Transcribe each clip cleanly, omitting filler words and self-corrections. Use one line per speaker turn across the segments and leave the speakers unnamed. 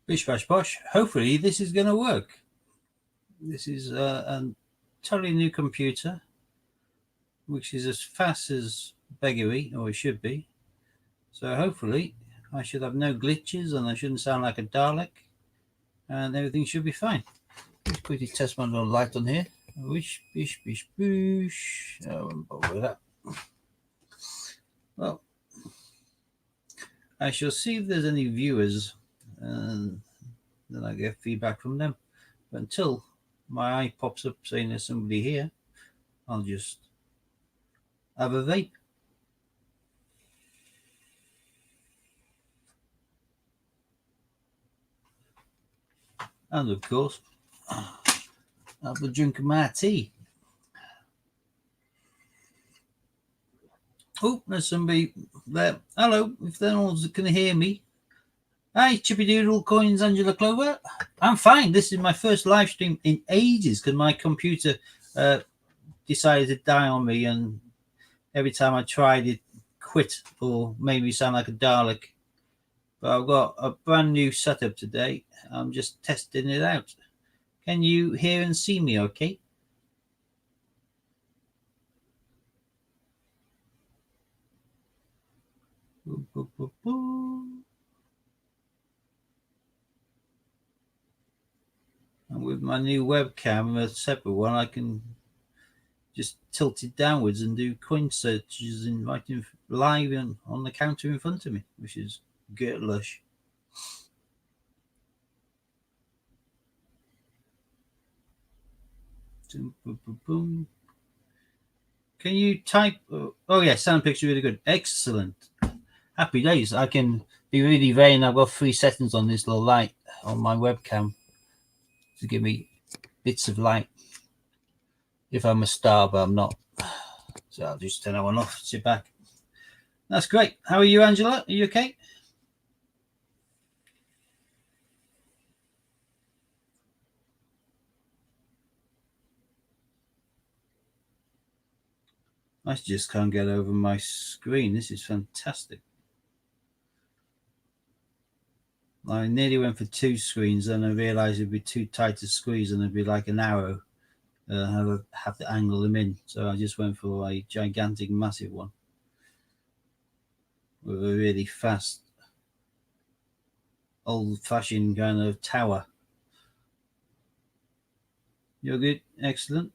Bish bash bosh. Hopefully this is going to work. This is a totally new computer, which is as fast as beggary, or it should be. So hopefully I should have no glitches and I shouldn't sound like a Dalek and everything should be fine. Let's quickly test my little light on here. Wish, bish, bish, boosh. I won't bother with that. Well, I shall see if there's any viewers and then I get feedback from them. But until my eye pops up saying there's somebody here, I'll just have a vape. And of course, have a drink of my tea. Oh, there's somebody there. Hello, if anyone's going to hear me. Hi, Chippy Doodle Coins, Angela Clover. I'm fine. This is my first live stream in ages because my computer decided to die on me, and every time I tried it quit or made me sound like a Dalek. But I've got a brand new setup today. I'm just testing it out. Can you hear and see me okay? Boo, boo, boo, boo. And with my new webcam, a separate one, I can just tilt it downwards and do coin searches in live and on the counter in front of me, which is good lush. Can you type? Oh yeah, sound picture really good. Excellent. Happy days. I can be really vain. I've got 3 settings on this little light on my webcam to give me bits of light. If I'm a star, but I'm not. So I'll just turn that one off, sit back. That's great. How are you, Angela? Are you okay? I just can't get over my screen. This is fantastic. I nearly went for 2 screens, and I realized it'd be too tight to squeeze, and it'd be like an arrow. Have to angle them in. So I just went for a gigantic, massive one with a really fast, old-fashioned kind of tower. You're good, excellent.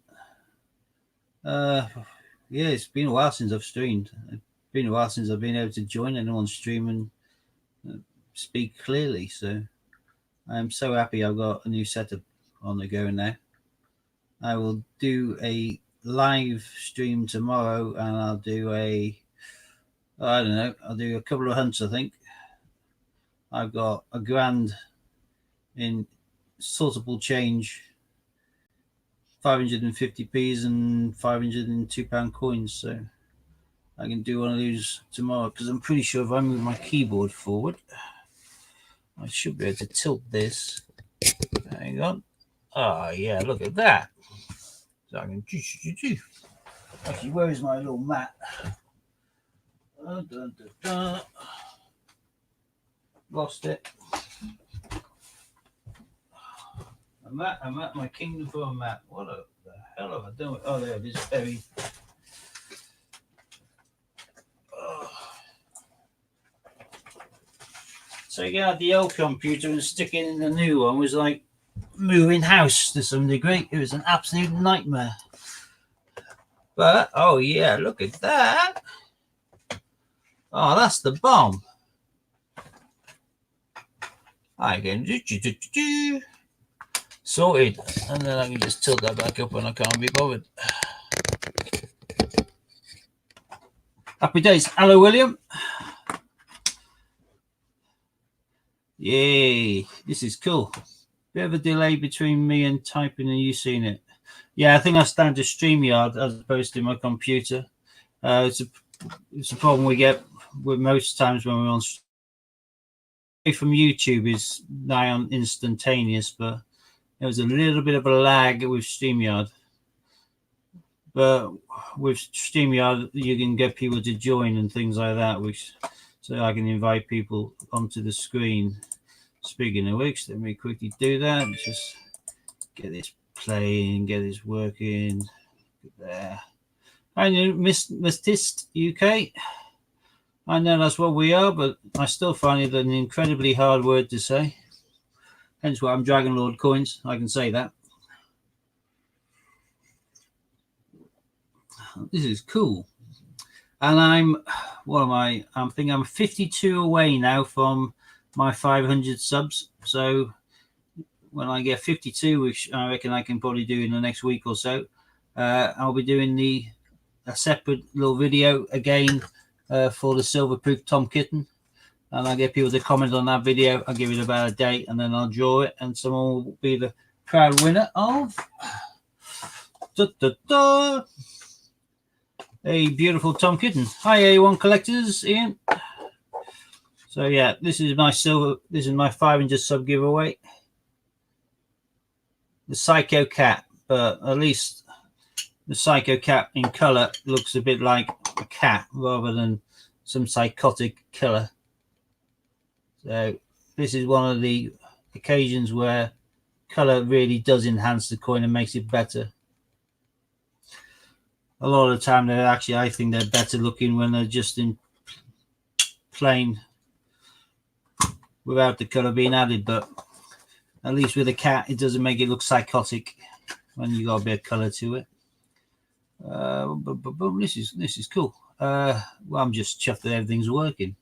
Yeah, it's been a while since I've streamed. It's been a while since I've been able to join anyone's stream and speak clearly. So I'm so happy I've got a new setup on the go now. I will do a live stream tomorrow, and I'll do I'll do a couple of hunts, I think. I've got a grand in sortable change, 550p's and £502 coins. So I can do one of those tomorrow because I'm pretty sure if I move my keyboard forward, I should be able to tilt this. Hang on. Oh, yeah, look at that. So I can Actually, where is my little mat? Lost it. I'm at my Kingdom for a map. What the hell have I done? Oh, there it is, buried. Taking out the old computer and sticking in the new one was like moving house to some degree. It was an absolute nightmare. But, oh yeah, look at that. Oh, that's the bomb. I can sorted, and then I can just tilt that back up when I can't be bothered. Happy days. Hello, William. Yay, this is cool. Bit of a delay between me and typing and you seeing it. Yeah, I think I stand to StreamYard as opposed to my computer. It's a problem we get with most times when we're on from YouTube is nigh on instantaneous, but there was a little bit of a lag with StreamYard. But with StreamYard, you can get people to join and things like that, which so I can invite people onto the screen. Speaking of which, let me quickly do that. Just get this playing, get this working. There. I know Mistist UK. I know that's what we are, but I still find it an incredibly hard word to say. Hence why I'm Dragon Lord Coins. I can say that. This is cool. And what am I? I'm thinking I'm 52 away now from my 500 subs. So when I get 52, which I reckon I can probably do in the next week or so, I'll be doing a separate little video again for the Silverproof Tom Kitten. And I'll get people to comment on that video. I'll give it about a date and then I'll draw it, and someone will be the proud winner of a beautiful Tom Kitten. Hi A1 collectors, Ian. So yeah, this is my 500 sub giveaway. The Psycho Cat, but at least the Psycho Cat in color looks a bit like a cat rather than some psychotic killer. So this is one of the occasions where color really does enhance the coin and makes it better. A lot of the time, I think they're better looking when they're just in plain without the color being added. But at least with a cat, it doesn't make it look psychotic when you got a bit of color to it. This is cool. Well, I'm just chuffed that everything's working.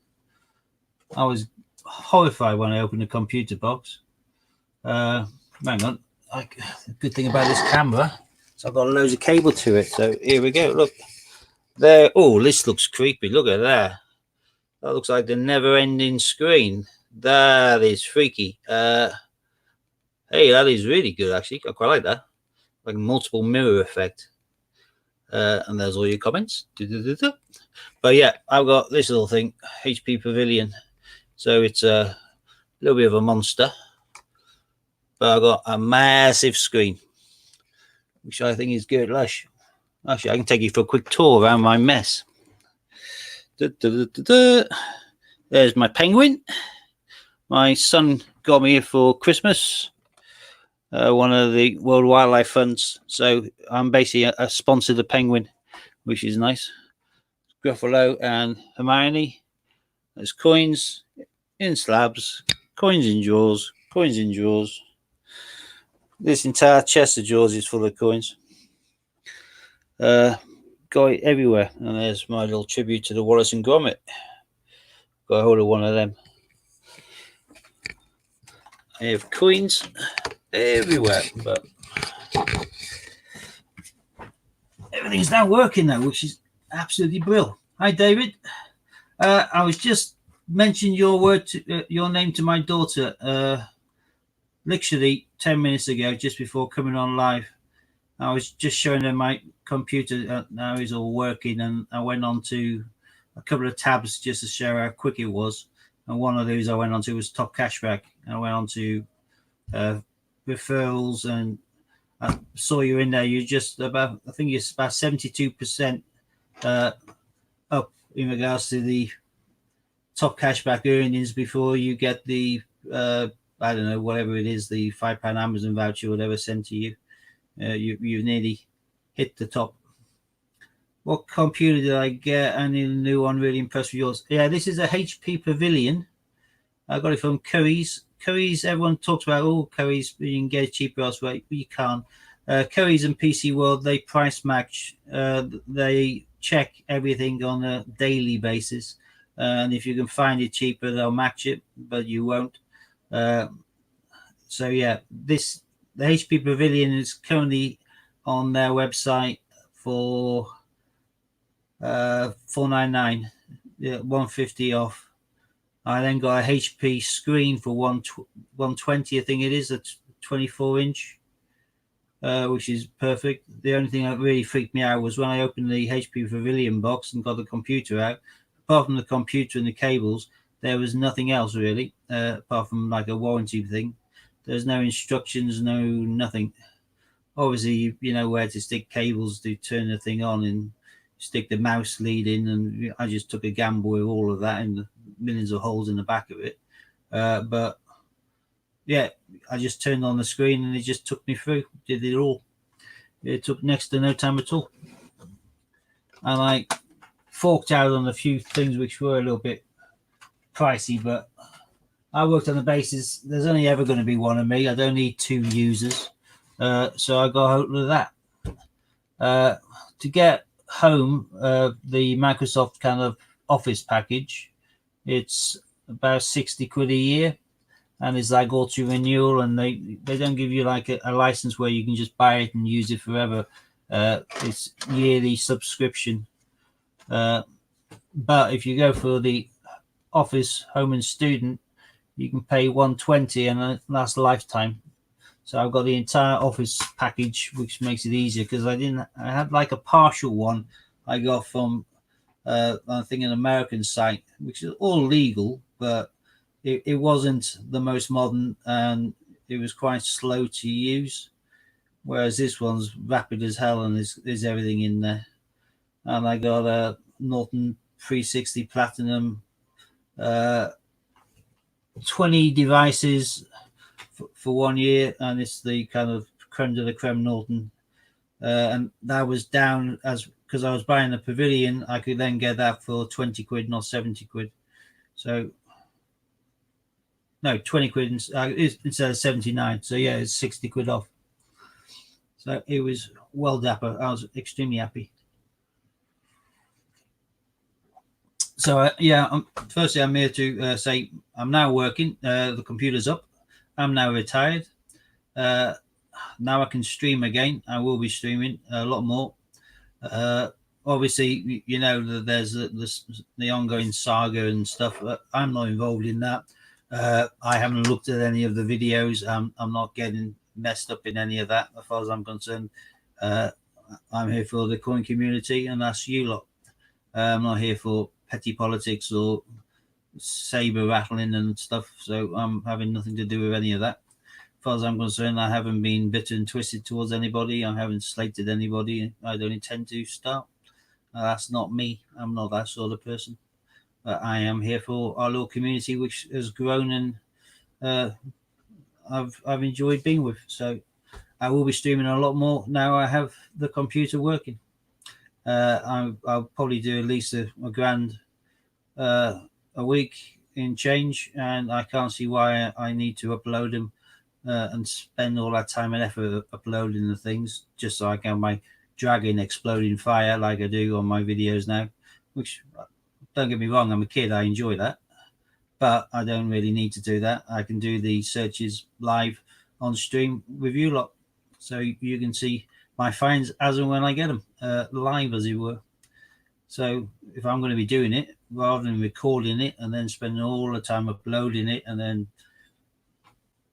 I was horrified when I opened the computer box. Hang on. The good thing about this camera, so I've got loads of cable to it. So here we go. Look there. Oh, this looks creepy. Look at that. That looks like the never-ending screen. That is freaky. Hey, that is really good, actually. I quite like that. Like a multiple mirror effect. And there's all your comments. But yeah, I've got this little thing, HP Pavilion. So it's a little bit of a monster. But I've got a massive screen, which I think is good. Lush. Actually, I can take you for a quick tour around my mess. There's my penguin. My son got me for Christmas. One of the World Wildlife Funds. So I'm basically a sponsor of the penguin, which is nice. Gruffalo and Hermione. There's coins in slabs, coins in drawers, coins in drawers. This entire chest of drawers is full of coins. Got it everywhere. And there's my little tribute to the Wallace and Gromit. Got a hold of one of them. I have coins everywhere, but everything's now working now, which is absolutely brilliant. Hi, David. I was just mentioning your name to my daughter literally 10 minutes ago, just before coming on live. I was just showing her my computer now is all working, and I went on to a couple of tabs just to show how quick it was. And one of those I went on to was Top Cashback. I went on to referrals, and I saw you in there. You're just about, I think it's about 72% up in regards to the Top Cashback earnings before you get the I don't know, whatever it is, the £5 Amazon voucher, whatever sent to you. You've nearly hit the top. What computer did I get? I need a new one. Really impressed with yours. Yeah, this is a HP Pavilion. I got it from Curry's. Curry's, everyone talks about, oh, Curry's, you can get it cheaper elsewhere. You can't. Curry's and PC World, they price match. They check everything on a daily basis. And if you can find it cheaper, they'll match it, but you won't. So yeah, the HP Pavilion is currently on their website for $499, yeah, $150 off. I then got a HP screen for $120, I think it is, a 24-inch, which is perfect. The only thing that really freaked me out was when I opened the HP Pavilion box and got the computer out. Apart from the computer and the cables, there was nothing else really, apart from like a warranty thing. There's no instructions, no nothing. Obviously, you know where to stick cables to turn the thing on and stick the mouse lead in, and I just took a gamble with all of that and the millions of holes in the back of it. But yeah, I just turned on the screen and it just took me through, did it all. It took next to no time at all. And I forked out on a few things which were a little bit pricey, but I worked on the basis there's only ever going to be one of me. I don't need 2 users. So I got hold of that. To get home, the Microsoft kind of Office package, it's about 60 quid a year. And it's like auto renewal, and they don't give you like a license where you can just buy it and use it forever. It's yearly subscription. But if you go for the Office Home and Student, you can pay 120 and it lasts a lifetime. So I've got the entire Office package, which makes it easier because I had like a partial one I got from I think an American site, which is all legal, but it wasn't the most modern and it was quite slow to use. Whereas this one's rapid as hell and there's everything in there. And I got a Norton 360 Platinum, 20 devices for 1 year, and it's the kind of creme de la creme Norton. And that was down as because I was buying a Pavilion, I could then get that for 20 quid, not 70 quid. So, no, 20 quid instead of 79. So, yeah, it's 60 quid off. So, it was well dapper. I was extremely happy. So, firstly, I'm here to say I'm now working. The computer's up. I'm now retired. Now I can stream again. I will be streaming a lot more. Obviously, you know that there's the ongoing saga and stuff. I'm not involved in that. I haven't looked at any of the videos. I'm not getting messed up in any of that as far as I'm concerned. I'm here for the coin community, and that's you lot. I'm not here for petty politics or saber rattling and stuff. So I'm having nothing to do with any of that. As far as I'm concerned, I haven't been bitter and twisted towards anybody. I haven't slated anybody. I don't intend to start. That's not me. I'm not that sort of person. But I am here for our little community, which has grown and I've enjoyed being with. So I will be streaming a lot more now. I have the computer working. I'll probably do at least a grand a week in change, and I can't see why I need to upload them and spend all that time and effort uploading the things just so I can have my dragon exploding fire like I do on my videos now. Which, don't get me wrong, I'm a kid, I enjoy that, but I don't really need to do that. I can do the searches live on stream with you lot, so you can see my finds as and when I get them, live as it were. So if I'm going to be doing it, rather than recording it and then spending all the time uploading it and then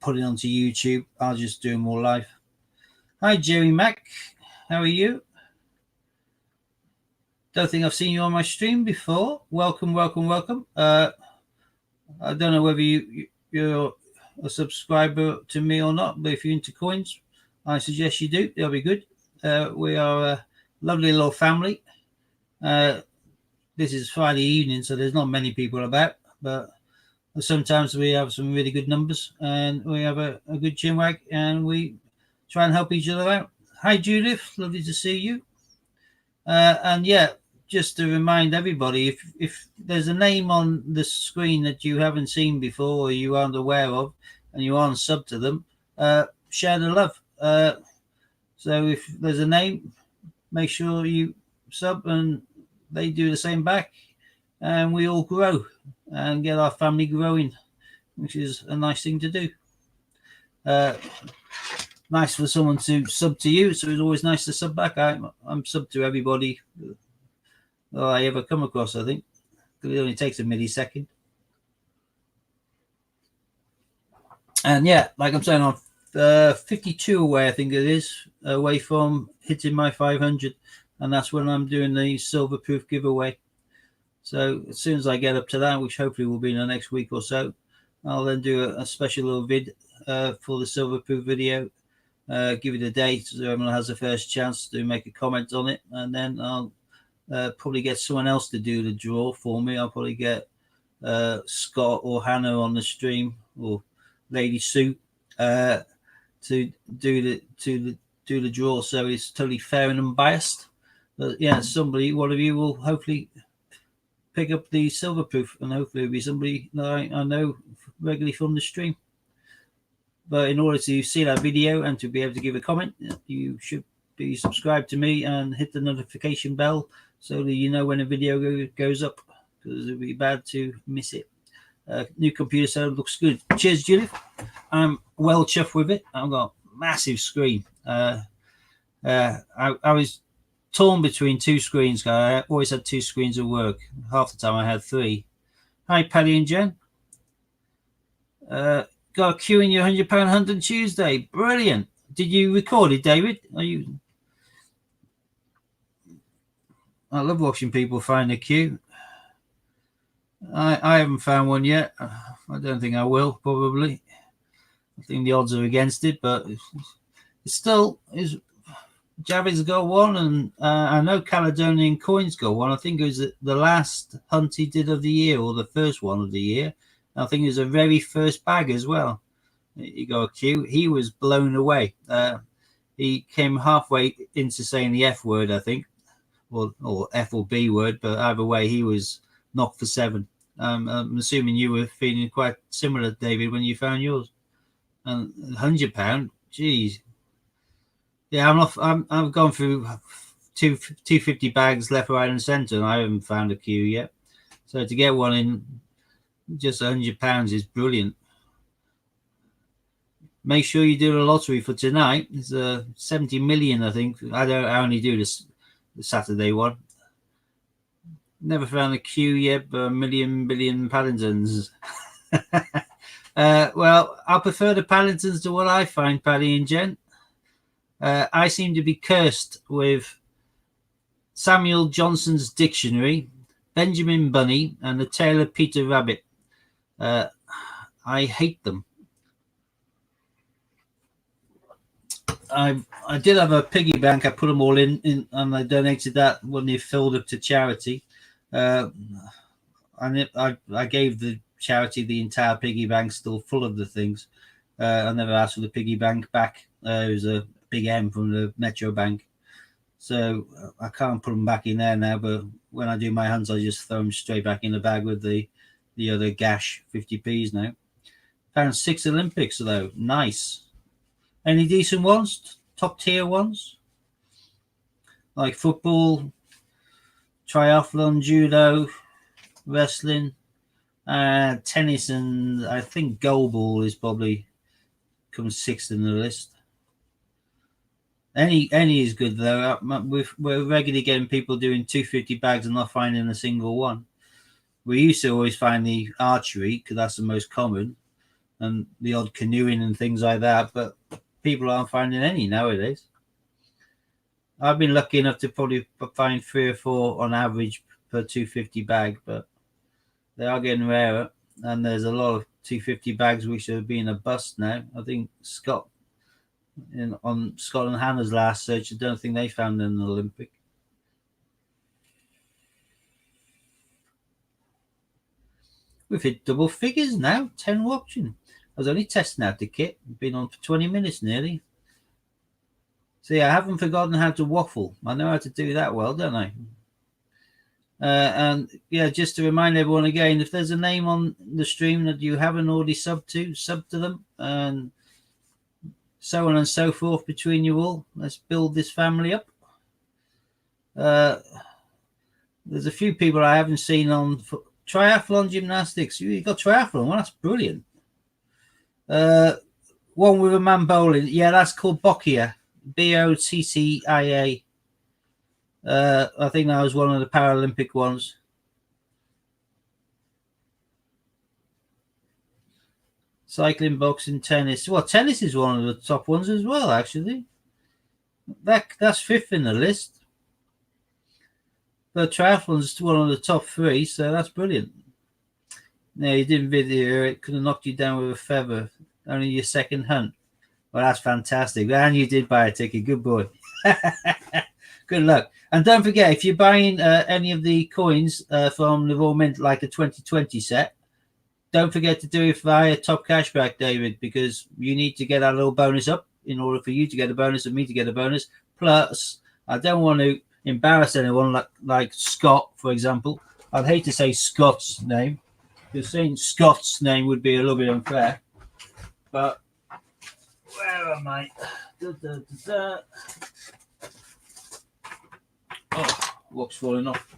putting it onto YouTube, I'll just do more live. Hi, Jerry Mac. How are you? Don't think I've seen you on my stream before. Welcome, welcome, welcome. I don't know whether you're a subscriber to me or not, but if you're into coins, I suggest you do. That'll be good. We are a lovely little family. This is Friday evening, so there's not many people about, but sometimes we have some really good numbers and we have a good chinwag and we try and help each other out. Hi, Judith. Lovely to see you. And yeah, just to remind everybody, if there's a name on the screen that you haven't seen before or you aren't aware of and you aren't sub to them, share the love. So if there's a name, make sure you sub and they do the same back, and we all grow and get our family growing, which is a nice thing to do. Nice for someone to sub to you, so it's always nice to sub back. I'm sub to everybody that I ever come across, I think, because it only takes a millisecond. And yeah, like I'm saying, I'm 52 away, I think it is, away from hitting my 500, and that's when I'm doing the silver proof giveaway. So as soon as I get up to that, which hopefully will be in the next week or so, I'll then do a special little vid for the silver proof video, give it a date so everyone has the first chance to make a comment on it, and then I'll probably get someone else to do the draw for me. I'll probably get Scott or Hannah on the stream, or Lady Sue, to do the draw, so it's totally fair and unbiased. But yeah, one of you will hopefully pick up the Silverproof, and hopefully it'll be somebody that I know regularly from the stream. But in order to see that video and to be able to give a comment, you should be subscribed to me and hit the notification bell so that you know when a video goes up, because it'd be bad to miss it. New computer setup looks good. Cheers, Judith. I'm well chuffed with it. I've got a massive screen. I was torn between two screens. I always had two screens at work. Half the time I had three. Hi, Paddy and Jen. Got a queue in your £100 hunt on Tuesday. Brilliant. Did you record it, David? I love watching people find a queue. I haven't found one yet. I don't think I will, probably. I think the odds are against it, but it's still is. Javid's got one, and I know Caledonian Coins got one. I think it was the last hunt he did of the year, or the first one of the year. I think it was a very first bag as well. He got a queue. He was blown away. He came halfway into saying the F word, I think, or F or B word, but either way, he was knocked for 7. I'm assuming you were feeling quite similar, David, when you found yours. And £100, geez. Yeah, I've gone through 250 bags left, right, and centre, and I haven't found a queue yet. So to get one in just £100 is brilliant. Make sure you do the lottery for tonight. It's 70 million, I think. I only do the Saturday one. Never found a queue yet, but a billion Paddingtons. Well, I prefer the Paddingtons to what I find, Paddy and Jen. I seem to be cursed with Samuel Johnson's Dictionary, Benjamin Bunny, and the Tale of Peter Rabbit. I hate them. I did have a piggy bank. I put them all in and I donated that when they filled up to charity. And I gave the charity the entire piggy bank, still full of the things. I never asked for the piggy bank back. It was a big M from the Metro Bank, so I can't put them back in there now. But when I do my hunts, I just throw them straight back in the bag with the other gash 50p's now. Found 6 Olympics though. Nice. Any decent ones? Top tier ones? Like football, triathlon, judo, wrestling, tennis, and I think goalball is probably comes 6th in the list. Any is good though. We're regularly getting people doing 250 bags and not finding a single one. We used to always find the archery because that's the most common, and the odd canoeing and things like that. But people aren't finding any nowadays. I've been lucky enough to probably find 3 or 4 on average per 250 bag, but they are getting rarer. And there's a lot of 250 bags which have been a bust now. I think on Scotland Hannah's last search, I don't think they found an Olympic. We've hit double figures now, 10 watching. I was only testing out the kit. Been on for 20 minutes nearly. See, I haven't forgotten how to waffle. I know how to do that well, don't I? And yeah, just to remind everyone again, if there's a name on the stream that you haven't already sub to them, and so on and so forth between you all. Let's build this family up. There's a few people I haven't seen on triathlon gymnastics. You got triathlon? Well, that's brilliant. One with a man bowling. Yeah, that's called Boccia. Boccia. I think that was one of the Paralympic ones. Cycling, boxing, tennis. Well, tennis is one of the top ones as well, actually. That's 5th in the list. But triathlon's one of the top 3, so that's brilliant. No, you didn't video it. Could have knocked you down with a feather. Only your 2nd hunt. Well, that's fantastic. And you did buy a ticket. Good boy. Good luck. And don't forget, if you're buying any of the coins from the Royal Mint, like a 2020 set, don't forget to do it via Top Cashback, David, because you need to get that little bonus up in order for you to get a bonus and me to get a bonus. Plus, I don't want to embarrass anyone like Scott, for example. I'd hate to say Scott's name, because saying Scott's name would be a little bit unfair. But where am I? Oh, lock's falling off.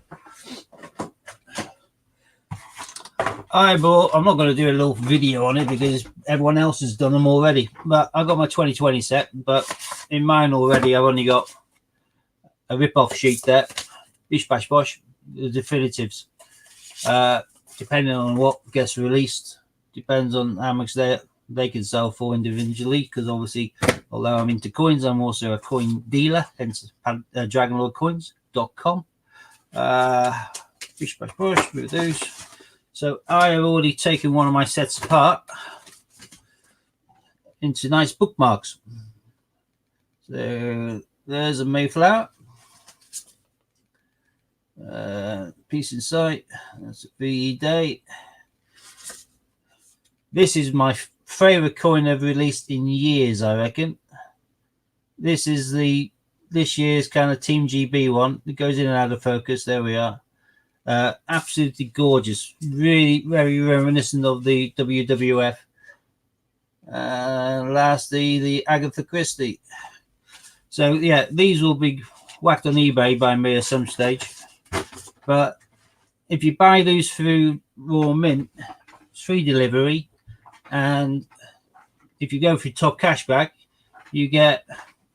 I'm not going to do a little video on it because everyone else has done them already. But I got my 2020 set, but in mine already, I've only got a rip-off sheet there. Bish bash bosh, the definitives. Depending on what gets released, depends on how much they can sell for individually. Because obviously, although I'm into coins, I'm also a coin dealer, hence DragonLordCoins.com. Bish bash bosh, with those. So I have already taken one of my sets apart into nice bookmarks. So there's a Mayflower. Peace in sight. That's a VE day. This is my favorite coin I've released in years, I reckon. This is this year's kind of Team GB one. It goes in and out of focus. There we are. Absolutely gorgeous. Really very reminiscent of the WWF. Lastly, the Agatha Christie. So yeah, these will be whacked on eBay by me at some stage. But if you buy these through Raw Mint, it's free delivery. And if you go through Top Cashback, you get,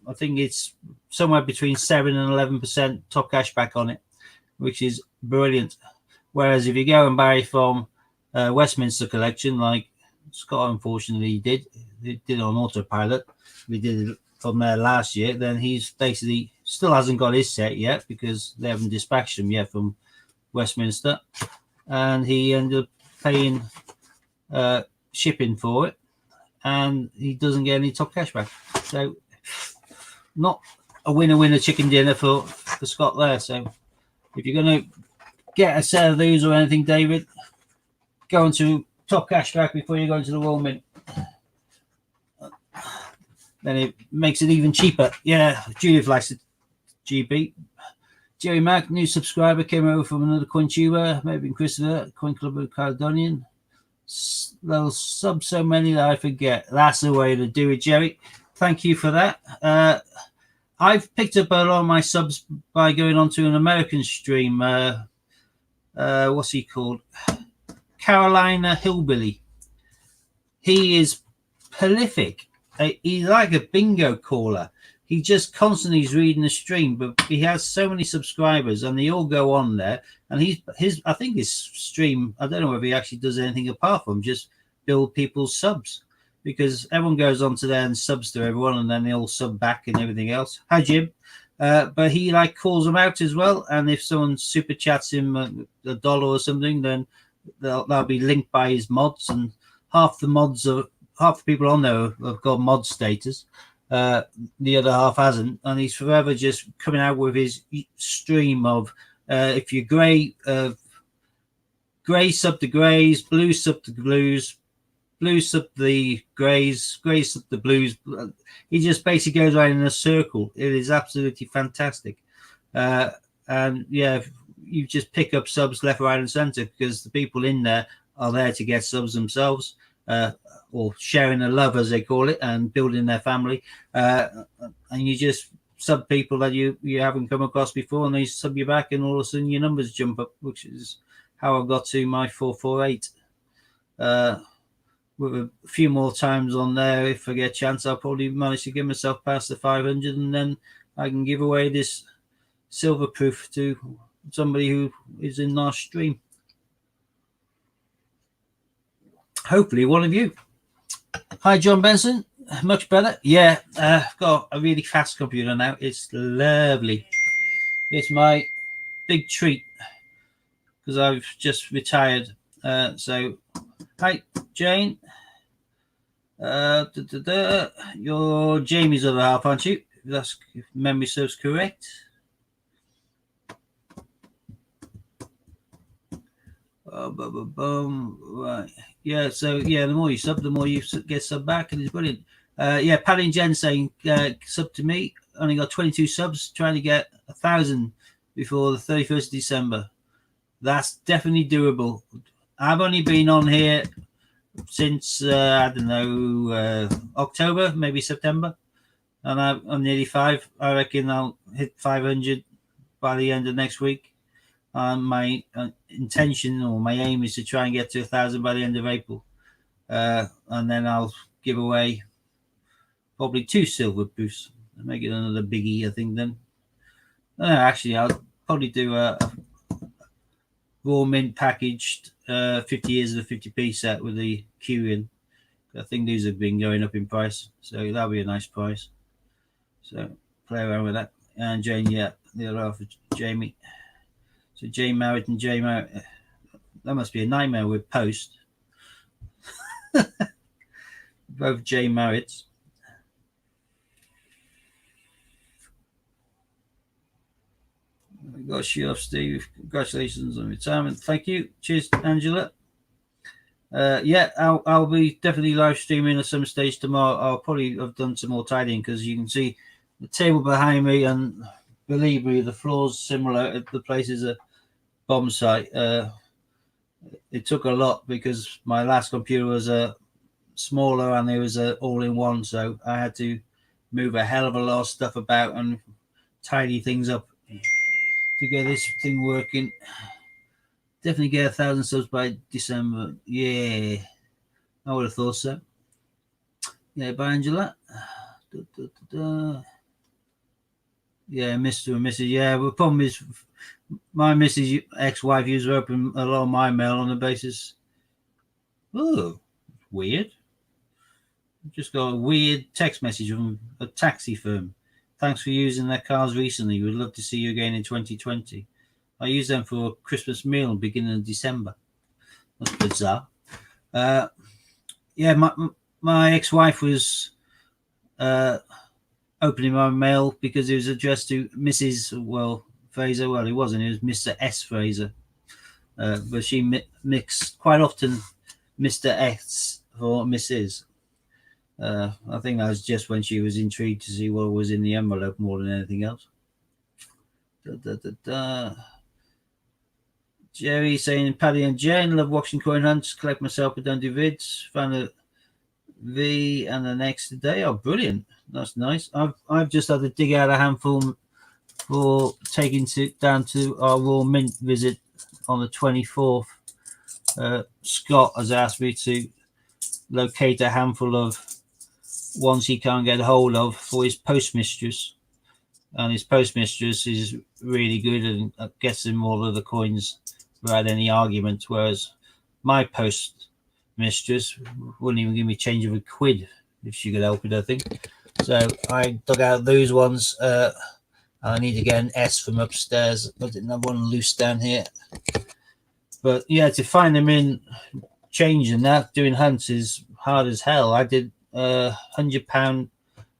I think it's somewhere between 7 and 11% Top Cashback on it, which is brilliant. Whereas if you go and buy from Westminster Collection, like Scott unfortunately did it on autopilot, we did it from there last year, then he's basically still hasn't got his set yet because they haven't dispatched him yet from Westminster, and he ended up paying shipping for it, and he doesn't get any Top Cashback. So not a winner chicken dinner for Scott there. So if you're going to get a set of these or anything, David, go into Top Cashback before you go into the Royal Mint. Then it makes it even cheaper. Yeah, Judith likes it. GB. Jerry Mack, new subscriber, came over from another coin tuber, maybe Christopher, Coin Club of Caledonian. Little sub, so many that I forget. That's the way to do it, Jerry. Thank you for that. I've picked up a lot of my subs by going on to an American stream. What's he called? Carolina Hillbilly. He is prolific. He's like a bingo caller. He just constantly is reading the stream, but he has so many subscribers, and they all go on there. And I think his stream, I don't know if he actually does anything apart from just build people's subs, because everyone goes on to there and subs to everyone, and then they all sub back and everything else. Hi, Jim. But he like calls them out as well, and if someone super chats him $1 or something, then they'll be linked by his mods, and half the people on there have got mod status. The other half hasn't, and he's forever just coming out with his stream of if you're grey sub to greys, blue sub to blues, blue sub the greys, grey sub the blues. He just basically goes around in a circle. It is absolutely fantastic. And yeah, you just pick up subs left, right, and centre, because the people in there are there to get subs themselves. Or sharing the love, as they call it, and building their family. And you just sub people that you haven't come across before, and they sub you back, and all of a sudden your numbers jump up, which is how I got to my 448. With a few more times on there, if I get a chance, I'll probably manage to get myself past the 500, and then I can give away this silver proof to somebody who is in our stream. Hopefully one of you. Hi, John Benson. Much better. Yeah, I've got a really fast computer now. It's lovely. It's my big treat because I've just retired. So, hi, Jane. You're Jamie's other half, aren't you? If memory serves correct. Right. Yeah, so yeah, the more you sub, the more you get sub back, and it's brilliant. Yeah, Paddy and Jen saying sub to me. Only got 22 subs, trying to get 1,000 before the 31st of December. That's definitely doable. I've only been on here since I don't know October, maybe September, and I'm nearly 5. I reckon I'll hit 500 by the end of next week. My intention or my aim is to try and get to 1,000 by the end of April, and then I'll give away probably 2 silver boosts. I'll make it another biggie, I think. Then, actually, I'll probably do a raw mint packaged 50 years of the 50p set with the Q in. I think these have been going up in price, so that'll be a nice price. So play around with that. And Jane, yeah, the other half of Jamie. So Jane Marriott and Jane Marriott. That must be a nightmare with post. Both Jane Marriotts. We got you off, Steve. Congratulations on retirement. Thank you. Cheers, Angela. Yeah, I'll be definitely live streaming at some stage tomorrow. I'll probably have done some more tidying because you can see the table behind me, and believe me, the floor's similar. The place is a bomb site. It took a lot because my last computer was smaller and it was all-in-one, so I had to move a hell of a lot of stuff about and tidy things up to get this thing working. Definitely get 1,000 subs by December. Yeah, I would have thought so. Yeah, by Angela. Yeah, Mr. and Mrs. Yeah, the problem is my Mrs. ex-wife used to open a lot of my mail on the basis. Oh, weird. Just got a weird text message from a taxi firm. Thanks for using their cars recently. We'd love to see you again in 2020. I used them for a Christmas meal beginning of December. That's bizarre. Yeah, my ex-wife was opening my mail because it was addressed to Mrs. Fraser. Well, it wasn't. It was Mr. S. Fraser. But she mixed quite often Mr. S for Mrs. I think that was just when she was intrigued to see what was in the envelope more than anything else. Jerry saying, Paddy and Jen, love watching coin hunts, collect myself but don't do vids. Found a V and the next day. Oh, brilliant. That's nice. I've just had to dig out a handful for taking down to our Raw Mint visit on the 24th. Scott has asked me to locate a handful of ones he can't get hold of for his postmistress. And his postmistress is really good and gets him all of the coins without any argument, whereas my postmistress wouldn't even give me change of a quid if she could help it, I think. So I dug out those ones. I need to get an S from upstairs. I didn't have one loose down here. But yeah, to find them in change and that, doing hunts is hard as hell. I did £100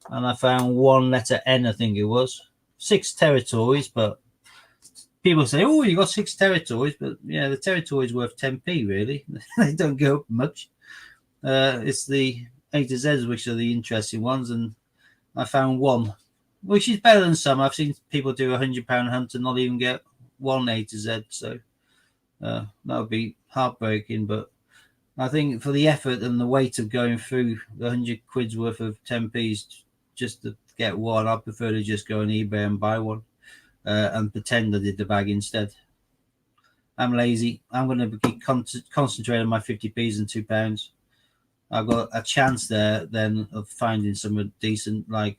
and I found one letter N, I think it was. 6 territories, but people say, oh, you got 6 territories, but yeah, the territory's worth 10p, really. They don't go up much. It's the A to Z's which are the interesting ones, and I found one, which is better than some. I've seen people do £100 hunt and not even get one A to Z, so that would be heartbreaking, but I think for the effort and the weight of going through the 100 quid's worth of 10p's just to get one, I prefer to just go on eBay and buy one and pretend I did the bag instead. I'm lazy. I'm going to concentrate on my 50p's and £2. I've got a chance there then of finding something decent, like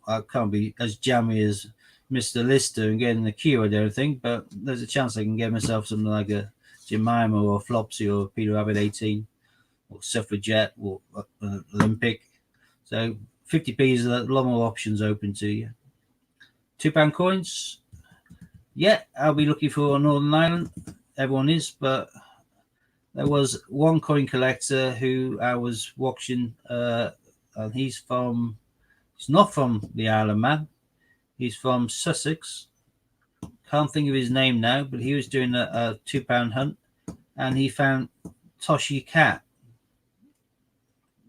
I can't be as jammy as Mr. Lister and getting the queue, I don't think, but there's a chance I can get myself something like a Jemima or Flopsy or Peter Rabbit 18 or Suffragette or Olympic. So 50p is a lot more options open to you. £2 coins. Yeah, I'll be looking for Northern Ireland. Everyone is, but there was one coin collector who I was watching, and he's not from the Isle of Man. He's from Sussex. Can't think of his name now, but he was doing a £2 hunt, and he found Toshi Cat,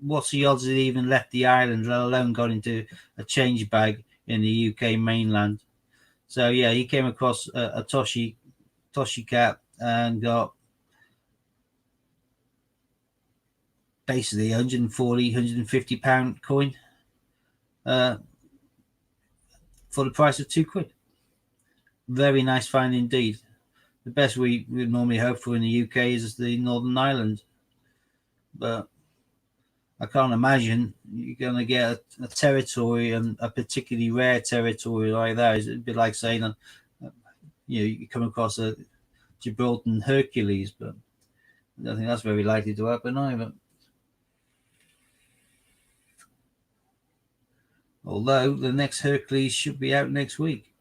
what's the odds it even left the island, let alone got into a change bag in the UK mainland? So yeah, he came across a Toshi Cat and got basically 140, 150 pound coin for the price of £2. Very nice find indeed. The best we would normally hope for in the UK is the Northern Ireland, but I can't imagine you're going to get a territory, and a particularly rare territory like that. It'd be like saying, you come across a Gibraltar Hercules, but I don't think that's very likely to happen either. Although the next Hercules should be out next week.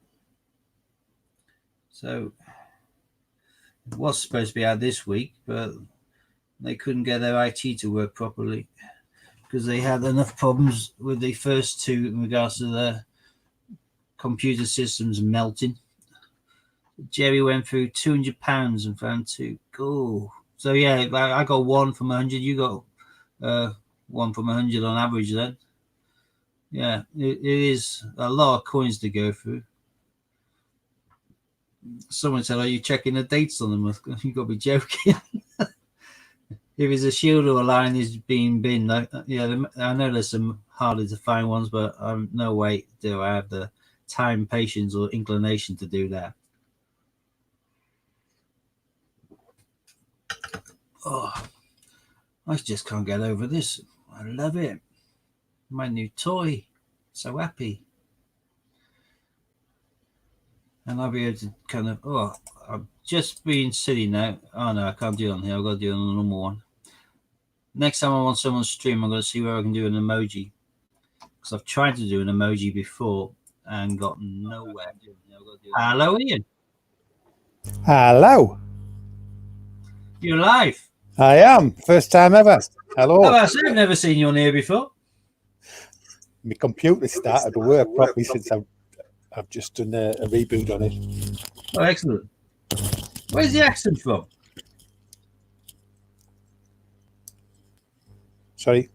So it was supposed to be out this week, but they couldn't get their IT to work properly because they had enough problems with the first two in regards to their computer systems melting. Jerry went through £200 and found two. Cool. So yeah, I got 1 from 100. You got 1 from 100 on average then. Yeah, it is a lot of coins to go through. Someone said, "Are you checking the dates on them?" You got to be joking. If it's a shield or a line is being binned, yeah, I know there's some harder to find ones, but no way do I have the time, patience, or inclination to do that. Oh, I just can't get over this. I love it. My new toy. So happy. And I'll be able to kind of, I'm just being silly now. Oh no, I can't do it on here. I've got to do it on the normal one. Next time I'm on someone's stream, I'm going to see where I can do an emoji. Because I've tried to do an emoji before and got nowhere. Hello, Ian.
Hello.
You're live.
I am. First time ever. Hello.
Oh, I've never seen you on here before.
My computer started to work properly since I've just done a reboot on it.
Oh, excellent. Where's the accent from?
Sorry?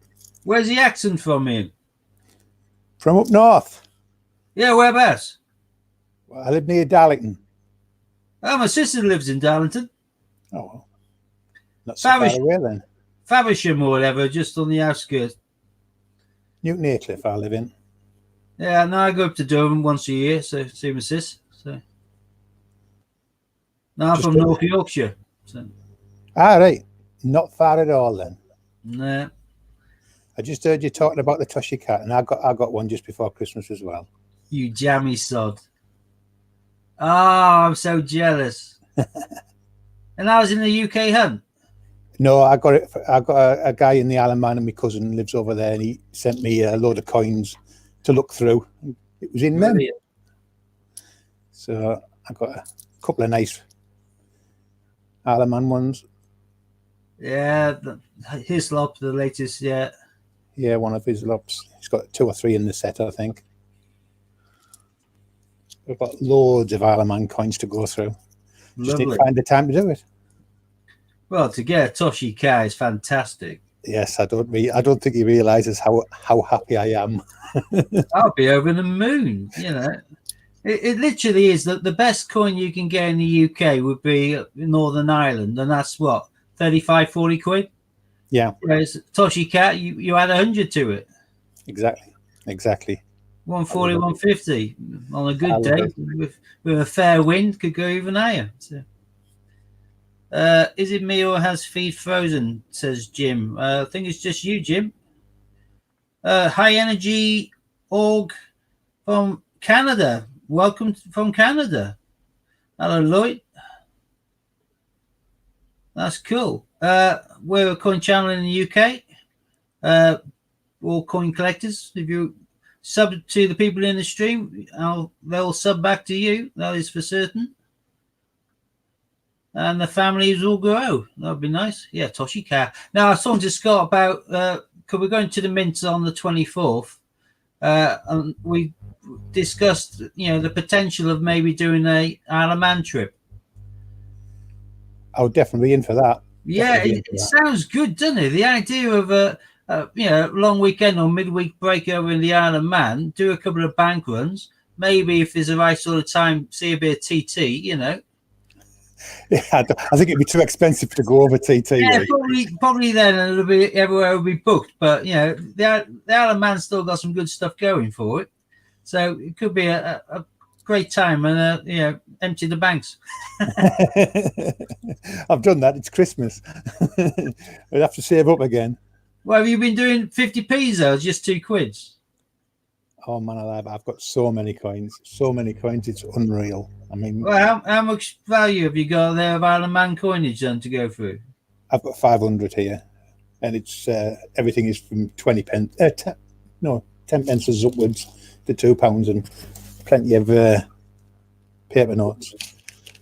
Where's the accent from, Ian?
From up north.
Yeah, whereabouts?
Well, I live near Darlington.
Oh, my sister lives in Darlington.
Oh, well. Not so far away then.
Faversham or whatever, just on the outskirts.
Newton Aycliffe I live in.
Yeah, no, I go up to Durham once a year, so see my sis. So now I'm from North Yorkshire. So.
Right. Not far at all then.
Nah.
I just heard you talking about the Toshi Cat, and I got one just before Christmas as well.
You jammy sod. Oh, I'm so jealous. And I was in the UK hunt.
No, I got it. I got a guy in the Isle of Man, and my cousin lives over there, and he sent me a load of coins to look through. It was in them. So I got a couple of nice Isle of Man ones.
Yeah, Hislop, the latest, yeah.
Yeah, one of his lops. He's got 2 or 3 in the set, I think. We've got loads of Isle of Man coins to go through. Just need to find the time to do it.
Well, to get a Toshi Cat is fantastic.
Yes, I don't think he realizes how happy I am.
I'll be over the moon. You know, it literally is that the best coin you can get in the UK would be Northern Ireland, and that's what 35, 40 quid.
Yeah.
Whereas Toshi Cat, you add 100 to it.
Exactly.
140, 150 on a good day with a fair wind could go even higher. So. Is it me or has feed frozen? Says Jim. I think it's just you, Jim. High Energy Org from Canada. Welcome from Canada. Hello, Lloyd. That's cool. We're a coin channel in the UK. All coin collectors. If you sub to the people in the stream, they'll sub back to you. That is for certain. And the families will grow. That would be nice. Yeah, Toshi Cat. Now, I was talking to Scott about, because we're going to the Mint on the 24th, and we discussed, the potential of maybe doing a Isle of Man trip.
I would definitely be in for that.
Yeah,
Definitely
it,
into
it
that.
sounds good, doesn't it? The idea of a long weekend or midweek break over in the Isle of Man, do a couple of bank runs. Maybe if there's a right sort of time, see a bit of TT.
Yeah, I think it'd be too expensive to go over TT
Yeah,
way.
probably then a little bit everywhere will be booked. But the Isle of Man's still got some good stuff going for it. So it could be a great time and empty the banks.
I've done that. It's Christmas. I'd have to save up again.
Well, have you been doing 50p's though? Just £2?
Oh man, I've got so many coins. So many coins. It's unreal. I mean,
Well, how much value have you got there of Isle of Man coinage then to go through?
I've got 500 here, and it's everything is from 20 pence. 10 pences upwards to £2, and plenty of paper notes.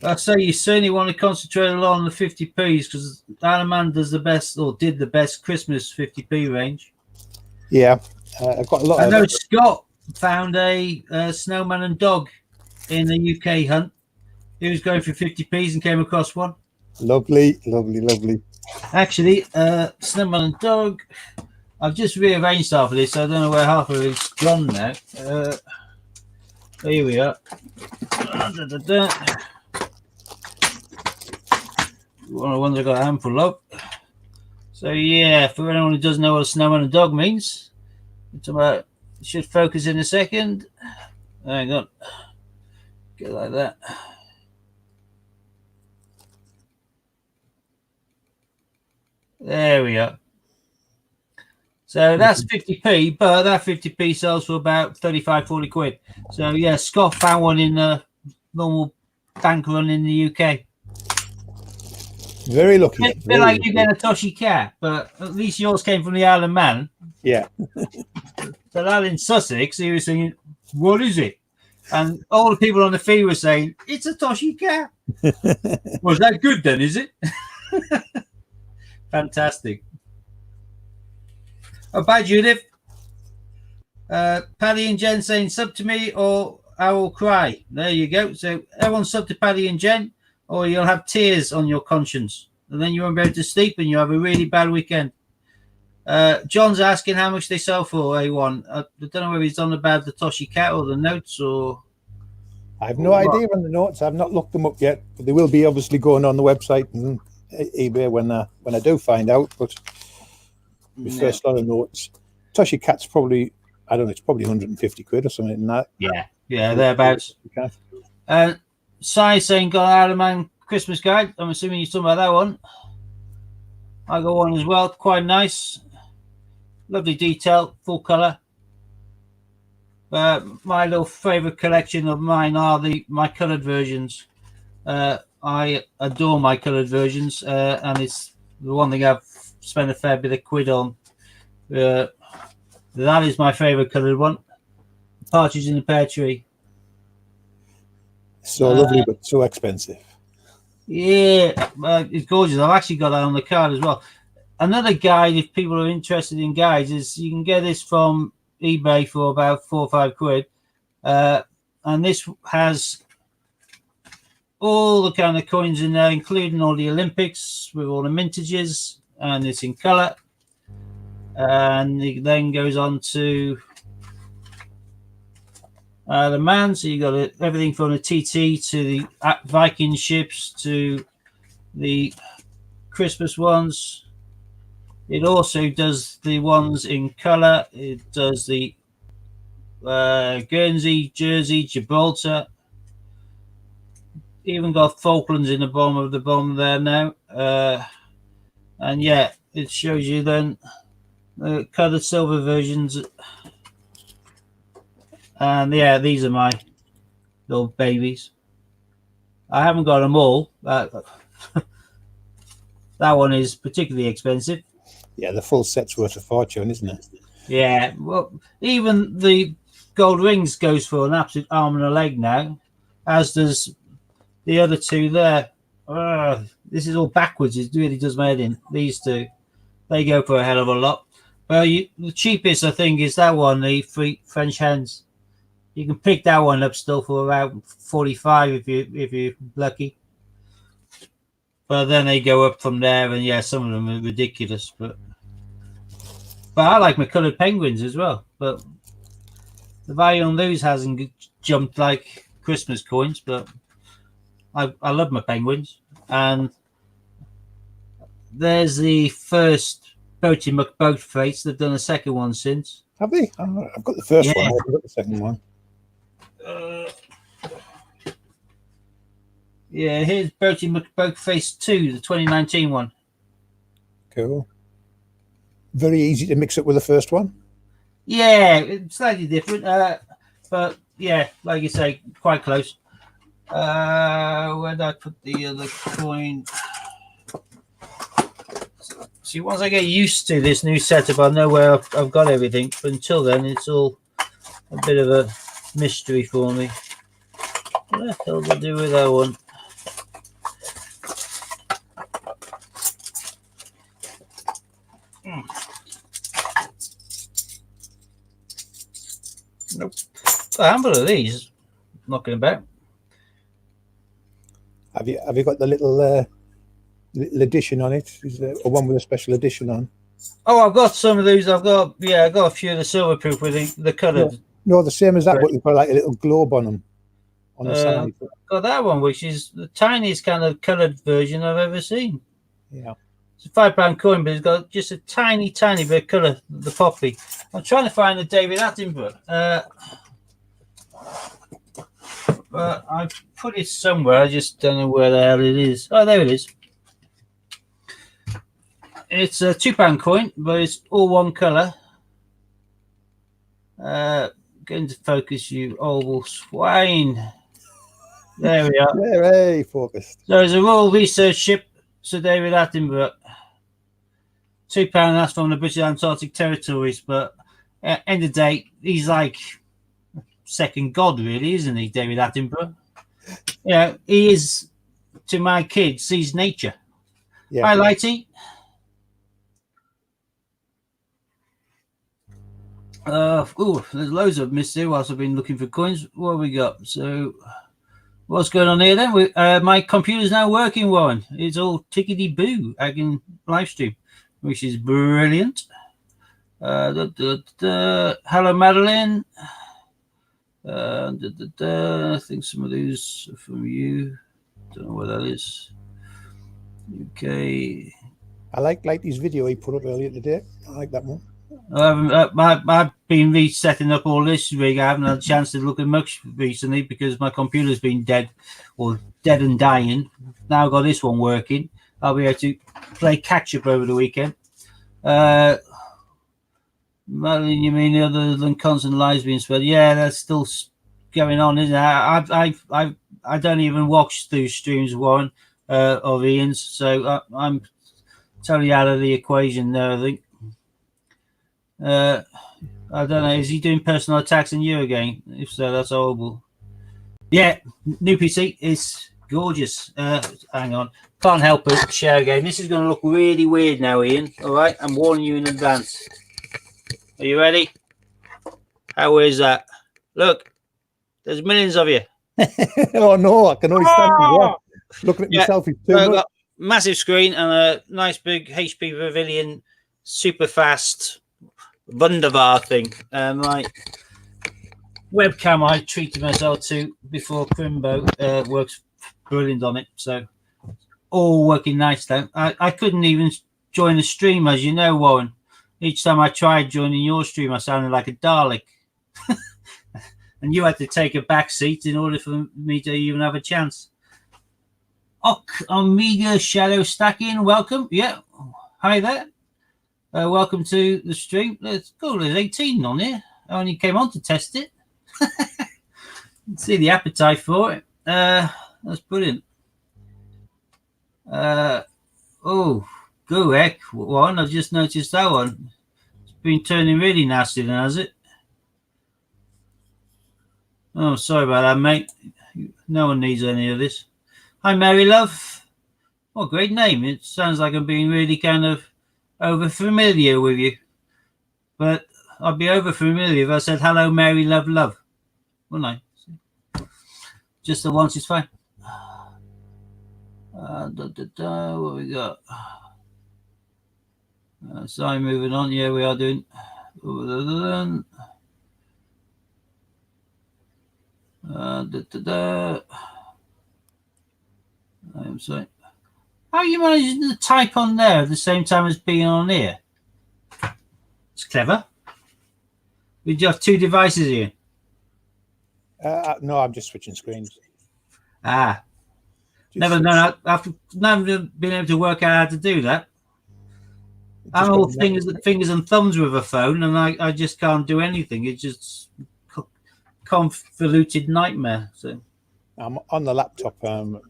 I say you certainly want to concentrate a lot on the 50p's because Isle of Man does the best or did the best Christmas 50p range.
Yeah, I've got a lot.
I know Scott found a snowman and dog in the UK hunt. He was going for 50p's and came across one.
Lovely, lovely, lovely.
Actually, snowman and dog. I've just rearranged half of this, so I don't know where half of it's gone now. Here we are. One that I got a handful of. So yeah, for anyone who doesn't know what a snowman and dog means, it's about. It should focus in a second. Hang on. Get like that. There we are. So that's 50p, but that 50p sells for about 35-40 quid. So yeah, Scott found one in a normal bank run in the UK.
Very lucky.
A bit like you get a Toshi cat, but at least yours came from the Isle of Man.
Yeah.
So that in Sussex, he was saying, "What is it?" And all the people on the feed were saying, "It's a Toshi cat." Was that good then? Is it? Fantastic. Oh, bye, Judith. Paddy and Jen saying sub to me or I will cry. There you go. So everyone sub to Paddy and Jen or you'll have tears on your conscience. And then you won't be able to sleep and you have a really bad weekend. John's asking how much they sell for A1. I don't know whether he's on about the Toshi cat or the notes or...
I have no idea on the notes. I've not looked them up yet, but they will be obviously going on the website and eBay when I do find out. But my first lot of notes, Toshi cat's probably, I don't know, it's probably 150 quid or something like that.
Yeah, thereabouts. Sai saying got Isle of Man Christmas guide. I'm assuming you're talking about that one. I got one as well, quite nice, lovely detail, full color. My little favorite collection of mine are my colored versions. I adore my colored versions, and it's the one thing I've spent a fair bit of quid on. That is my favorite colored one. Partridge in the Pear Tree.
So lovely, but so expensive.
Yeah, it's gorgeous. I've actually got that on the card as well. Another guide, if people are interested in guides, is you can get this from eBay for about 4 or 5 quid. And this has all the kind of coins in there, including all the Olympics with all the mintages, and it's in color. And it then goes on to the man. So you got everything from the TT to the Viking ships to the Christmas ones. It also does the ones in color. It does the Guernsey, Jersey, Gibraltar. Even got Falklands in the bottom of the bomb there now. And yeah, it shows you then the colored silver versions. And yeah, these are my little babies. I haven't got them all. That one is particularly expensive.
Yeah, the full set's worth a fortune, isn't it?
Yeah, well, even the gold rings goes for an absolute arm and a leg now, as does the other two there. This is all backwards. It really does my head in. These two, they go for a hell of a lot. Well, the cheapest, I think, is that one, the French hens. You can pick that one up still for about 45 if you're lucky. But then they go up from there, and yeah, some of them are ridiculous. But I like my coloured penguins as well. But the value on those hasn't jumped like Christmas coins. But I love my penguins. And there's the first Boaty McBoatface. They've done a second one since.
Have they? Oh, I've got the first one. I've got the second one.
Yeah, here's Boaty McBoatface 2, the 2019 one.
Cool. Very easy to mix up with the first one.
Yeah, it's slightly different. But yeah, like you say, quite close. Where did I put the other coin? See, once I get used to this new setup, I know where I've got everything. But until then, it's all a bit of a mystery for me. What the hell did I do with that one? Nope. Got a handful of these knocking about.
Have you got the little edition on it? Is there one with a special edition on?
Oh, I've got some of these. I've got a few of the silver proof with the coloured.
No, the same as that, but you've got like a little globe on them on the side.
Got that one, which is the tiniest kind of coloured version I've ever seen.
Yeah.
It's a £5 coin, but it's got just a tiny bit of colour, the poppy. I'm trying to find the David Attenborough. But I've put it somewhere. I just don't know where the hell it is. Oh, there it is. It's a £2 coin, but it's all one colour. Going to focus, you oval swine. There we are.
Hey, focused.
So it's a Royal Research Ship, Sir David Attenborough. £2, that's from the British Antarctic Territories. But end of the day, he's like second god, really, isn't he, David Attenborough? Yeah, he is, to my kids, sees nature.
Yeah.
Hi, Lighty. There's loads of missed here whilst I've been looking for coins. What have we got? So, what's going on here then? My computer's now working, Warren. It's all tickety-boo. I can live stream, which is brilliant. Hello, Madeline. I think some of these are from you. Don't know what that is. Okay.
I like his video he put up earlier today. I like that one.
I've been resetting up all this rig. I haven't had a chance to look at much recently because my computer's been dead and dying. Now I've got this one working. I'll be able to play catch up over the weekend. Madeline, you mean other than constant lies being spread? Yeah, that's still going on, isn't it? I don't even watch those streams, Warren, of Ian's, so I'm totally out of the equation there, I think. I don't know. Is he doing personal attacks on you again? If so, that's horrible. Yeah, new PC is gorgeous. Hang on. Can't help it. Share again. This is going to look really weird now, Ian. All right? I'm warning you in advance. Are you ready? How is that? Look, there's millions of you.
Oh, no. I can only stand one. Looking at myself is too much.
Got massive screen and a nice big HP Pavilion super fast Wunderbar thing. My webcam I treated myself to before Crimbo works brilliant on it. So all working nice now. I couldn't even join the stream, as you know, Warren. Each time I tried joining your stream, I sounded like a Dalek. And you had to take a back seat in order for me to even have a chance. Omega Shadow Stacking, welcome. Yeah, hi there. Welcome to the stream. Let's go. There's 18 on here. I only came on to test it. See the appetite for it. That's brilliant. Oh, go heck. One. I've just noticed that one. It's been turning really nasty then, has it? Oh, sorry about that, mate. No one needs any of this. Hi, Mary Love. What a great name. It sounds like I'm being really kind of over familiar with you. But I'd be over familiar if I said hello, Mary Love Love. Wouldn't I? Just the once is fine. What we got? Sorry, moving on. Yeah, we are doing. I'm sorry. How are you managing to type on there at the same time as being on here? It's clever. Did you have two devices here?
No, I'm just switching screens.
Never known. I've never been able to work out how to do that. I'm all fingers and thumbs with a phone, and I just can't do anything. It's just convoluted nightmare. So
I'm on the laptop,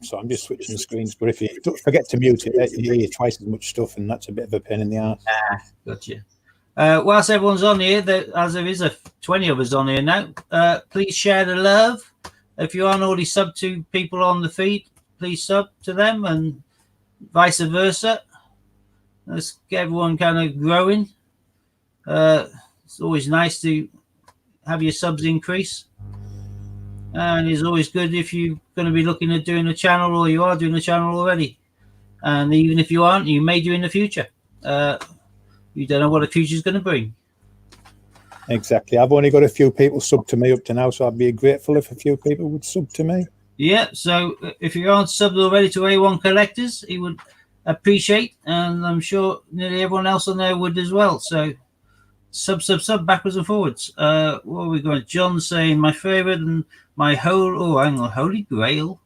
so I'm just switching screens. But if you don't forget to mute it, you hear twice as much stuff, and that's a bit of a pain in the ass.
Gotcha. Whilst everyone's on here, as there is 20 of us on here now, please share the love. If you aren't already subbed to people on the feed, please sub to them, and vice versa. Let's get everyone kind of growing. It's always nice to have your subs increase. And it's always good if you're going to be looking at doing a channel, or you are doing a channel already. And even if you aren't, you may do in the future. You don't know what the future is going to bring.
Exactly. I've only got a few people sub to me up to now, so I'd be grateful if a few people would sub to me.
Yeah, so if you aren't subbed already to A1 Collectors, he would appreciate, and I'm sure nearly everyone else on there would as well. So sub backwards and forwards. What are we going? John saying my favorite and my holy grail,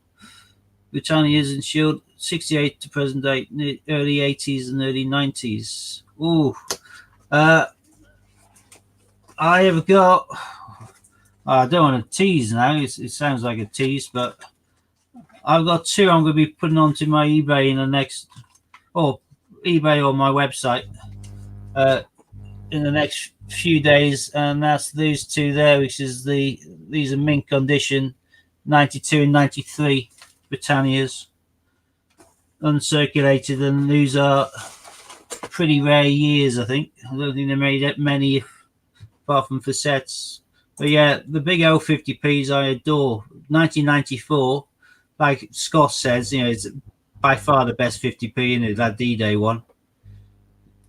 Britannia's and Shield 68 to present day, early 80s and early 90s. I have got. I don't want to tease now. It sounds like a tease, but I've got two I'm going to be putting onto my eBay in the next, or eBay or my website in the next few days, and that's these two there, which is these are mint condition, 92 and 93 Britannias, uncirculated, and these are pretty rare years. I think I don't think they made that many, apart from for sets. But yeah, the big L50Ps I adore. 1994, like Scott says, it's by far the best 50p in it, that D-Day one.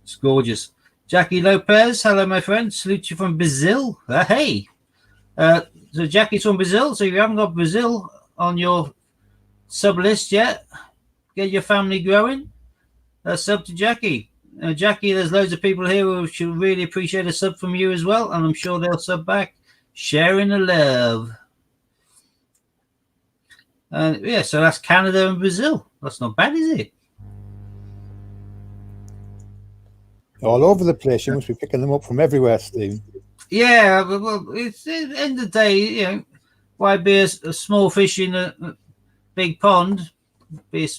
It's gorgeous. Jackie Lopez, hello, my friend. Salute you from Brazil. Hey. So Jackie's from Brazil, so if you haven't got Brazil on your sub list yet, get your family growing. Sub to Jackie. Jackie, there's loads of people here who should really appreciate a sub from you as well, and I'm sure they'll sub back. Sharing the love. Yeah, so that's Canada and Brazil. That's not bad, is it?
All over the place. You must be picking them up from everywhere, Steve.
Yeah, well, it's at the end of the day, why be a small fish in a big pond? Be a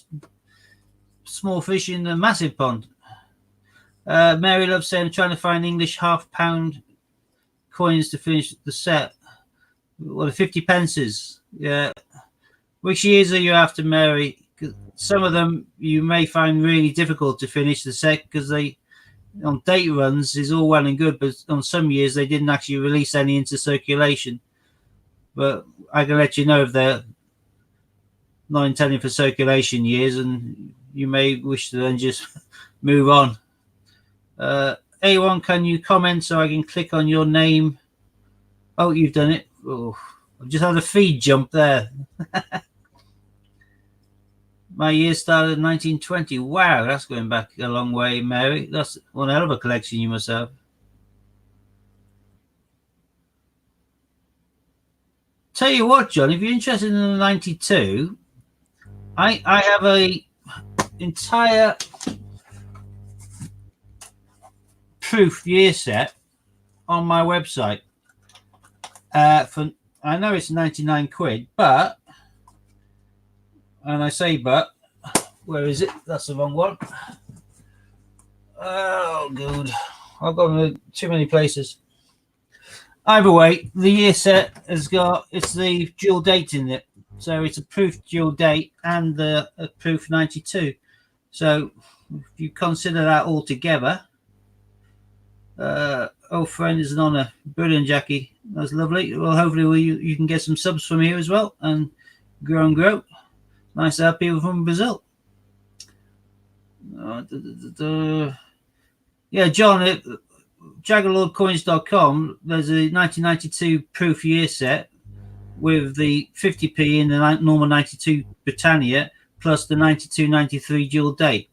small fish in a massive pond. Mary Love saying, I'm trying to find English £half coins to finish the set. Well, the 50 pences. Yeah. Which years are you after, Mary? Some of them you may find really difficult to finish the set because they, on date runs, is all well and good, but on some years they didn't actually release any into circulation. But I can let you know if they're not intended for circulation years, and you may wish to then just move on. A1, can you comment so I can click on your name? Oh, you've done it. Oh, I've just had a feed jump there. My year started in 1920. Wow, that's going back a long way, Mary. That's one hell of a collection you must have. Tell you what, John, if you're interested in the 92, I have a entire proof year set on my website. For I know it's 99 quid, but, and I say but, where is it? That's the wrong one. Oh, good. I've got too many places. Either way, the year set has got, it's the dual date in it. So it's a proof dual date and a proof 92. So if you consider that all together, old friend is an honor. Brilliant, Jackie. That's lovely. Well, hopefully you can get some subs from here as well and grow and grow. Nice to have people from Brazil. Yeah, John, JaggerLordCoins.com, there's a 1992 proof year set with the 50p in the normal 92 Britannia plus the 92-93 dual date.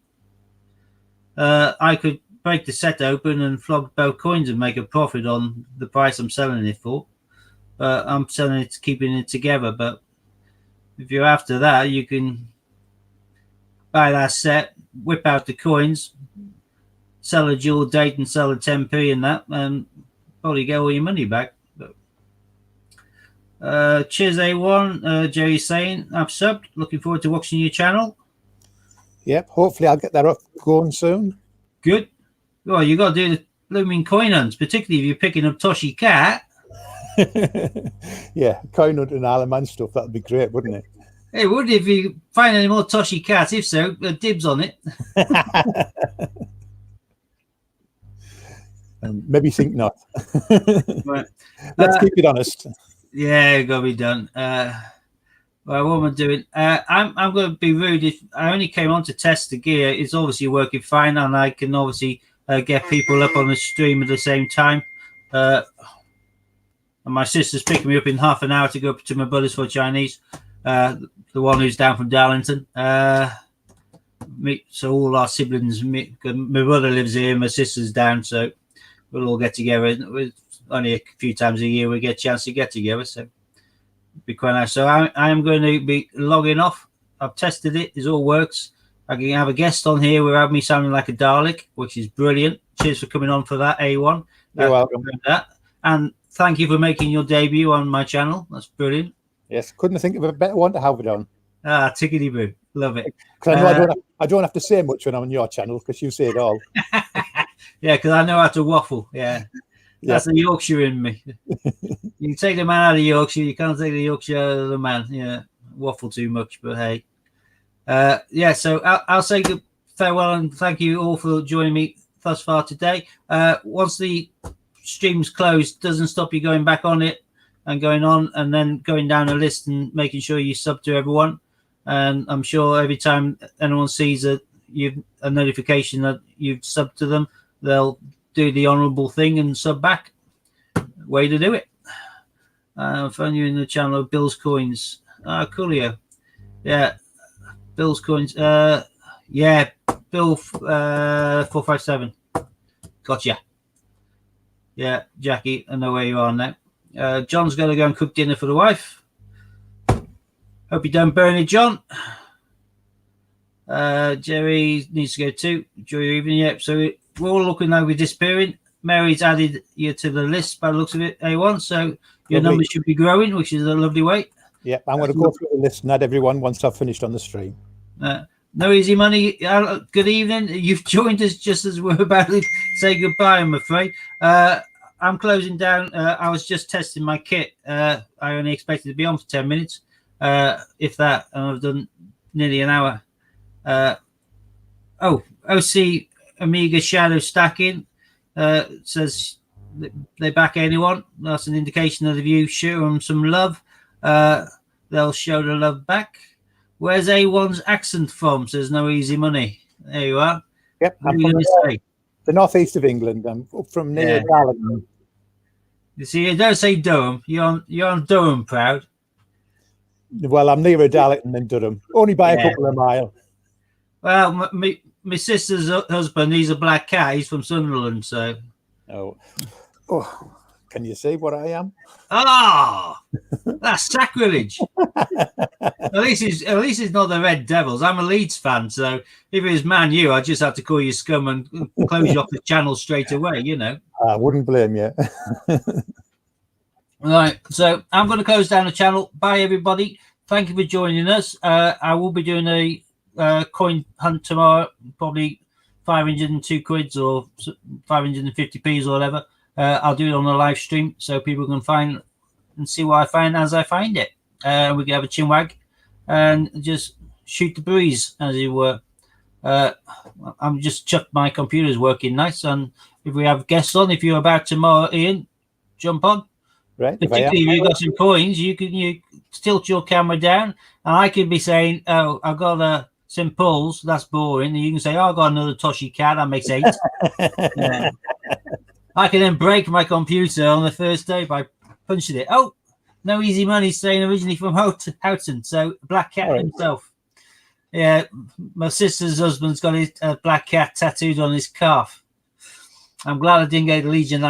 I could break the set open and flog both coins and make a profit on the price I'm selling it for. I'm selling it, keeping it together. But if you're after that, you can buy that set, whip out the coins, sell a dual date and sell a 10p in that, and probably get all your money back. But, cheers, A1. Jerry saying, I've subbed. Looking forward to watching your channel.
Yep, hopefully I'll get that up going soon.
Good. Well, you got to do the blooming coin hunts, particularly if you're picking up Toshi Cat.
Yeah, coin hunt and Isle of Man stuff, that'd be great, wouldn't it?
It would if you find any more Toshi Cat. If so, dibs on it.
Maybe think not.
Right.
Let's keep it honest.
Yeah, got to be done. Well, what am I doing? I'm going to be rude. If I only came on to test the gear, it's obviously working fine, and I can obviously get people up on the stream at the same time. And my sister's picking me up in half an hour to go up to my brothers for Chinese. The one who's down from Darlington. So all our siblings. My brother lives here, my sister's down, so we'll all get together. Only a few times a year we get a chance to get together, so. Be quite nice. So I am going to be logging off. I've tested it. It all works. I can have a guest on here without me sounding like a Dalek, which is brilliant. Cheers for coming on for that, A1.
You're welcome.
And thank you for making your debut on my channel. That's brilliant.
Yes, couldn't think of a better one to have it on.
Tickety boo. Love it.
Because I don't have to say much when I'm on your channel because you say it all.
Yeah, because I know how to waffle. Yeah. That's the Yorkshire in me. You can take the man out of Yorkshire. You can't take the Yorkshire out of the man. Yeah, waffle too much, but hey. Yeah, so I'll say good farewell and thank you all for joining me thus far today. Once the stream's closed, doesn't stop you going back on it and going on and then going down a list and making sure you sub to everyone. And I'm sure every time anyone sees a notification that you've subbed to them, they'll do the honourable thing and sub back. Way to do it. I found you in the channel of Bill's Coins. Coolio. Yeah. Bill's Coins. Yeah. Bill 457. Gotcha. Yeah, Jackie, I know where you are now. John's going to go and cook dinner for the wife. Hope you don't burn it, John. Jerry needs to go too. Enjoy your evening. Yep. So we're all looking like we're disappearing. Mary's added you to the list by the looks of it, A1. So your numbers should be growing, which is a lovely way.
Yeah, I'm going to go through the list and add everyone once I've finished on the stream.
No easy money. Good evening. You've joined us just as we're about to say goodbye, I'm afraid. I'm closing down. I was just testing my kit. I only expected to be on for 10 minutes, if that. And I've done nearly an hour. OC Amiga Shadow Stacking says they back anyone. That's an indication of the view. Show them some love. They'll show the love back. Where's A1's accent from? Says no easy money. There you are.
Yep, I'm from the northeast of England. I'm up from near Darlington.
You see, you don't say Durham. You're on Durham proud.
Well, I'm nearer Darlington than Durham, only by a couple of miles.
Well, my sister's husband, he's a black cat. He's from Sunderland, so.
Oh, can you see what I am?
That's sacrilege. At least it's not the Red Devils. I'm a Leeds fan, so if it was Man U, I'd just have to call you scum and close you off the channel straight away, you know. I
wouldn't blame you.
Right, so I'm going to close down the channel. Bye, everybody. Thank you for joining us. I will be doing a coin hunt tomorrow, probably 502 quids or 550p's or whatever. I'll do it on a live stream so people can find and see what I find as I find it. We can have a chinwag and just shoot the breeze, as it were. I'm just chuffed my computer's working nice. And if we have guests on, if you're about tomorrow, Ian, jump on.
Right.
Particularly if you've got some coins, you tilt your camera down and I can be saying, oh, I've got St. Paul's, that's boring. And you can say, oh, I got another Toshi cat. That makes 8. Yeah. I can then break my computer on the first day by punching it. Oh, no easy money saying originally from Houghton. So Black Cat himself. Yeah, my sister's husband's got his Black Cat tattooed on his calf. I'm glad I didn't get the Legion.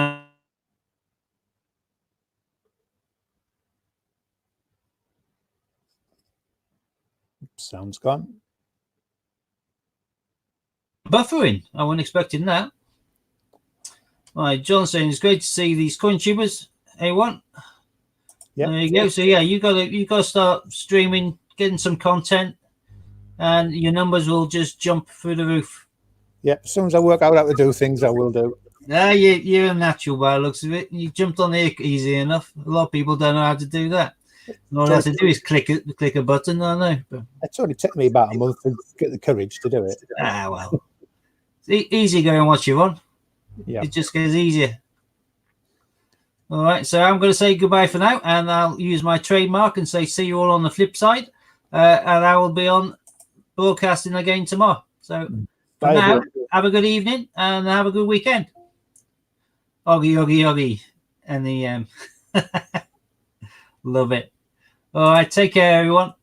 Sounds gone.
Buffering. I wasn't expecting that. All right, John saying it's great to see these coin tubers. A1.
Yeah.
There you go. So yeah, you gotta start streaming, getting some content, and your numbers will just jump through the roof.
Yeah, as soon as I work out how to do things, I will do.
Yeah, you're a natural by the looks of it. You jumped on there easy enough. A lot of people don't know how to do that. And all they have to do is click a button. I know. But
It's only taken me about a month to get the courage to do it.
well, it's easy going once you're on.
Yeah.
It just gets easier. All right, so I'm going to say goodbye for now, and I'll use my trademark and say see you all on the flip side, and I will be on broadcasting again tomorrow. So for now, have a good evening and have a good weekend. Oggy, oggy, oggy. And the love it. All right, take care, everyone.